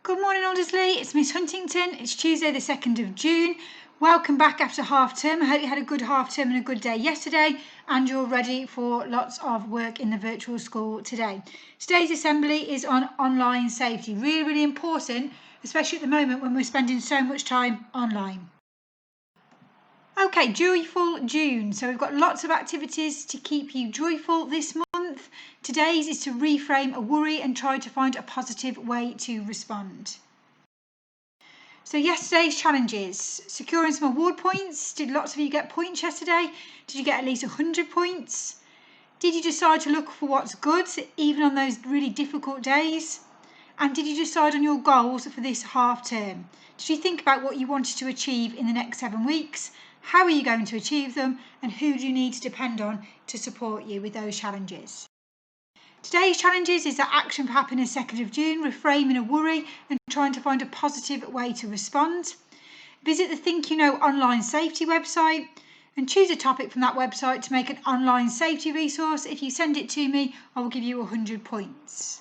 Good morning, Aldersley. It's Miss Huntington. It's Tuesday the 2nd of June. Welcome back after half term. I hope you had a good half term and a good day yesterday and you're ready for lots of work in the virtual school today. Today's assembly is on online safety. Really, really important, especially at the moment when we're spending so much time online. Okay, joyful June. So we've got lots of activities to keep you joyful this month. Today's is to reframe a worry and try to find a positive way to respond. So yesterday's challenges, securing some award points. Did lots of you get points yesterday? Did you get at least 100 points? Did you decide to look for what's good, even on those really difficult days? And did you decide on your goals for this half term? Did you think about what you wanted to achieve in the next 7 weeks? How are you going to achieve them? And who do you need to depend on to support you with those challenges? Today's challenges is that action for happiness 2nd of June, reframing a worry and trying to find a positive way to respond. Visit the Think You Know online safety website and choose a topic from that website to make an online safety resource. If you send it to me, I will give you 100 points.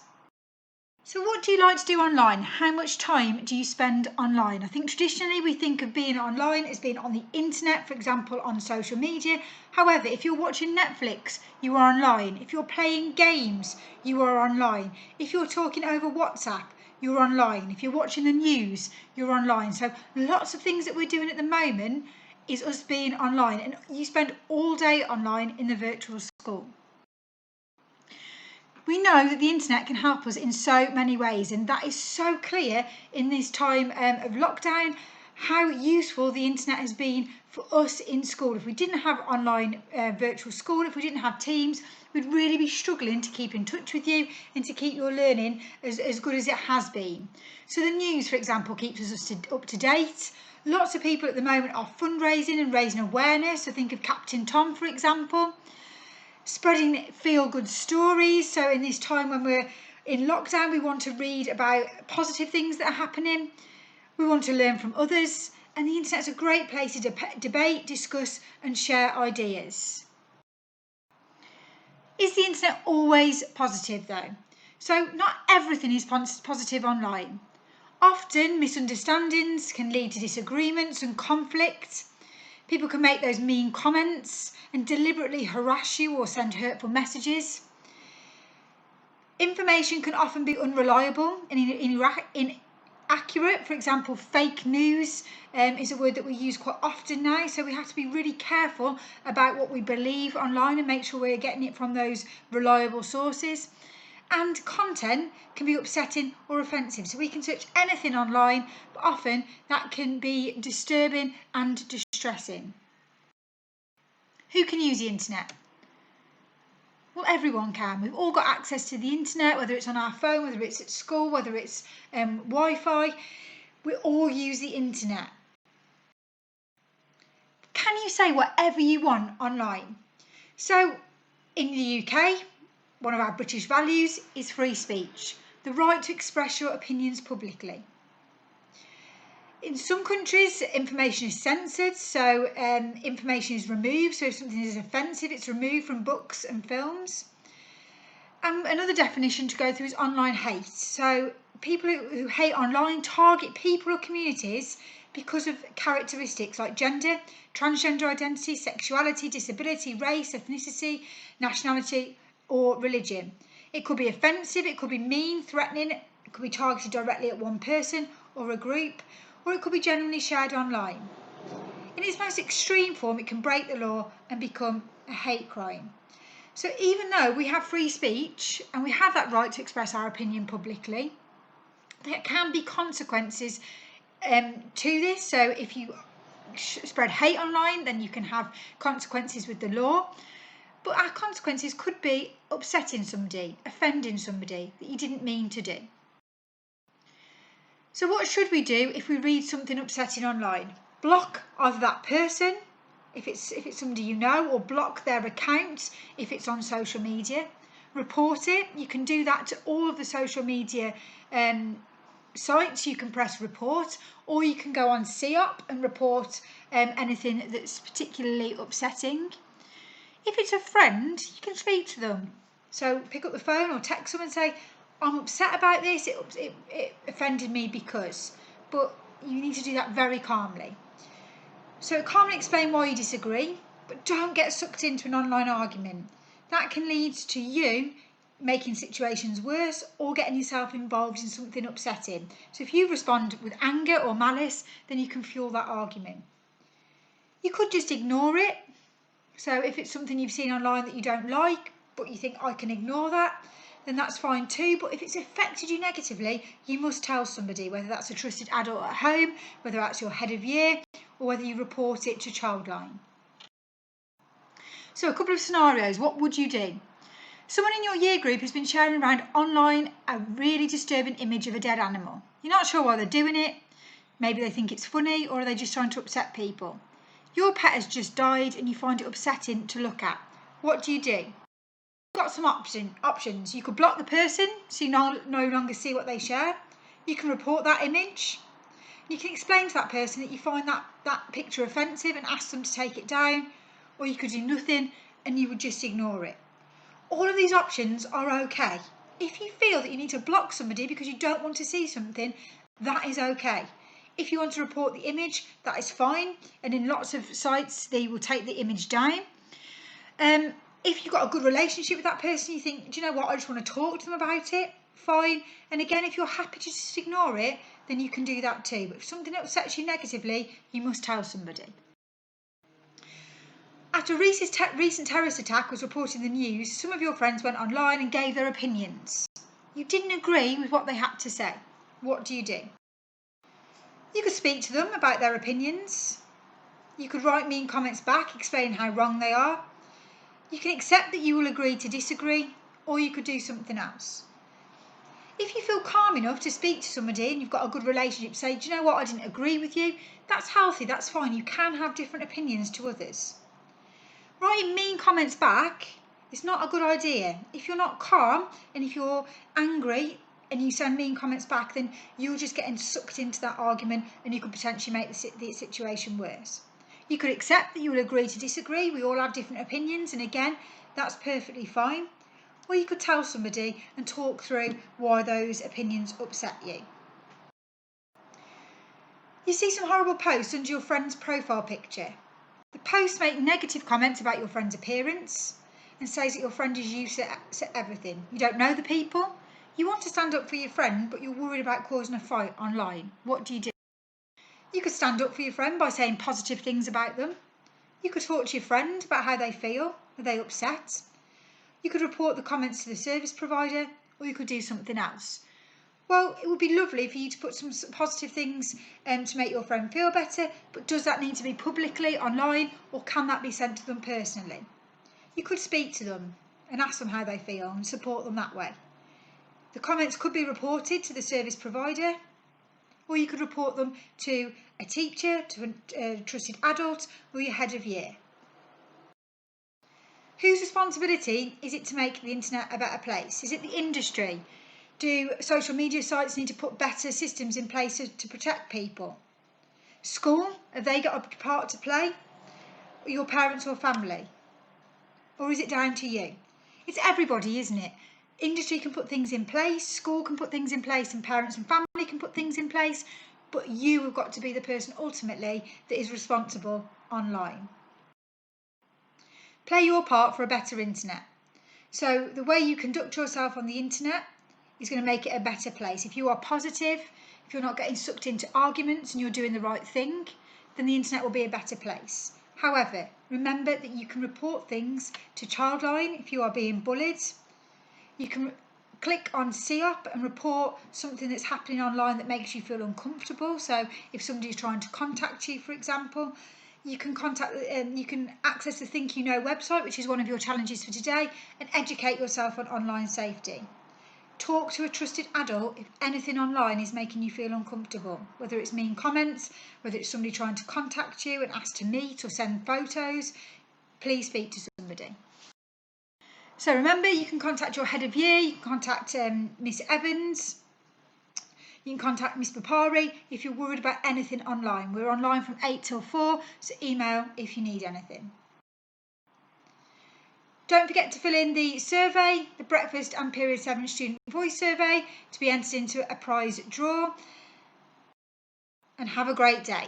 So what do you like to do online? How much time do you spend online? I think traditionally we think of being online as being on the internet, for example, on social media. However, if you're watching Netflix, you are online. If you're playing games, you are online. If you're talking over WhatsApp, you're online. If you're watching the news, you're online. So lots of things that we're doing at the moment is us being online, and you spend all day online in the virtual school. We know that the internet can help us in so many ways, and that is so clear in this time of lockdown, how useful the internet has been for us in school. If we didn't have online virtual school, if we didn't have Teams, we'd really be struggling to keep in touch with you and to keep your learning as good as it has been. So the news, for example, keeps us up to date. Lots of people at the moment are fundraising and raising awareness. So think of Captain Tom, for example. Spreading feel-good stories. So in this time when we're in lockdown, we want to read about positive things that are happening. We want to learn from others. And the internet's a great place to debate, discuss and share ideas. Is the internet always positive though? So not everything is positive online. Often misunderstandings can lead to disagreements and conflict. People can make those mean comments and deliberately harass you or send hurtful messages. Information can often be unreliable and inaccurate. For example, fake news is a word that we use quite often now. So we have to be really careful about what we believe online and make sure we're getting it from those reliable sources. And content can be upsetting or offensive. So we can search anything online, but often that can be disturbing and distressing. Who can use the internet? Well, everyone can. We've all got access to the internet, whether it's on our phone, whether it's at school, whether it's Wi-Fi. We all use the internet. Can you say whatever you want online? So in the UK, one of our British values is free speech, the right to express your opinions publicly. In some countries, information is censored, so information is removed. So if something is offensive, it's removed from books and films. Another definition to go through is online hate. So people who hate online target people or communities because of characteristics like gender, transgender identity, sexuality, disability, race, ethnicity, nationality, or religion. It could be offensive, it could be mean, threatening, it could be targeted directly at one person or a group, or it could be generally shared online. In its most extreme form, it can break the law and become a hate crime. So even though we have free speech and we have that right to express our opinion publicly, there can be consequences to this. So if you spread hate online, then you can have consequences with the law. But our consequences could be upsetting somebody, offending somebody that you didn't mean to do. So what should we do if we read something upsetting online? Block either that person, if it's somebody you know, or block their account if it's on social media. Report it. You can do that to all of the social media sites. You can press report, or you can go on CEOP and report anything that's particularly upsetting. If it's a friend, you can speak to them. So pick up the phone or text them and say, I'm upset about this, it offended me because, but you need to do that very calmly. So calmly explain why you disagree, but don't get sucked into an online argument. That can lead to you making situations worse or getting yourself involved in something upsetting. So if you respond with anger or malice, then you can fuel that argument. You could just ignore it. So if it's something you've seen online that you don't like, but you think I can ignore that, then that's fine too. But if it's affected you negatively, you must tell somebody, whether that's a trusted adult at home, whether that's your head of year, or whether you report it to Childline. So a couple of scenarios. What would you do? Someone in your year group has been sharing around online a really disturbing image of a dead animal. You're not sure why they're doing it. Maybe they think it's funny, or are they just trying to upset people? Your pet has just died and you find it upsetting to look at. What do? You've got some options. You could block the person so you no longer see what they share. You can report that image. You can explain to that person that you find that picture offensive and ask them to take it down, or you could do nothing and you would just ignore it. All of these options are okay. If you feel that you need to block somebody because you don't want to see something, that is okay. If you want to report the image, that is fine. And in lots of sites, they will take the image down. If you've got a good relationship with that person, you think, do you know what, I just want to talk to them about it, fine. And again, if you're happy to just ignore it, then you can do that too. But if something upsets you negatively, you must tell somebody. After a recent terrorist attack was reported in the news, some of your friends went online and gave their opinions. You didn't agree with what they had to say. What do? You could speak to them about their opinions. You could write mean comments back explaining how wrong they are. You can accept that you will agree to disagree, or you could do something else. If you feel calm enough to speak to somebody and you've got a good relationship, say, do you know what, I didn't agree with you, that's healthy, that's fine. You can have different opinions to others. Writing mean comments back is not a good idea. If you're not calm and if you're angry and you send mean comments back, then you're just getting sucked into that argument and you could potentially make the situation worse. You could accept that you will agree to disagree. We all have different opinions, and again, that's perfectly fine. Or you could tell somebody and talk through why those opinions upset you. You see some horrible posts under your friend's profile picture. The posts make negative comments about your friend's appearance and says that your friend is useless at everything. You don't know the people. You want to stand up for your friend, but you're worried about causing a fight online. What do? You could stand up for your friend by saying positive things about them. You could talk to your friend about how they feel. Are they upset? You could report the comments to the service provider, or you could do something else. Well, it would be lovely for you to put some positive things to make your friend feel better, but does that need to be publicly online, or can that be sent to them personally? You could speak to them and ask them how they feel and support them that way. The comments could be reported to the service provider, or you could report them to a teacher, to a trusted adult, or your head of year. Whose responsibility is it to make the internet a better place? Is it the industry? Do social media sites need to put better systems in place to protect people? School, have they got a part to play? Or your parents or family? Or is it down to you? It's everybody, isn't it? Industry can put things in place, school can put things in place, and parents and family can put things in place, but you have got to be the person ultimately that is responsible online. Play your part for a better internet. So the way you conduct yourself on the internet is going to make it a better place. If you are positive, if you're not getting sucked into arguments and you're doing the right thing, then the internet will be a better place. However, remember that you can report things to Childline if you are being bullied. You can click on CEOP and report something that's happening online that makes you feel uncomfortable. So if somebody is trying to contact you, for example, you can access the Think You Know website, which is one of your challenges for today, and educate yourself on online safety. Talk to a trusted adult if anything online is making you feel uncomfortable, whether it's mean comments, whether it's somebody trying to contact you and ask to meet or send photos. Please speak to somebody. So remember, you can contact your head of year, you can contact Miss Evans, you can contact Miss Papari if you're worried about anything online. We're online from 8 till 4, so email if you need anything. Don't forget to fill in the survey, the breakfast and period 7 student voice survey, to be entered into a prize draw. And have a great day.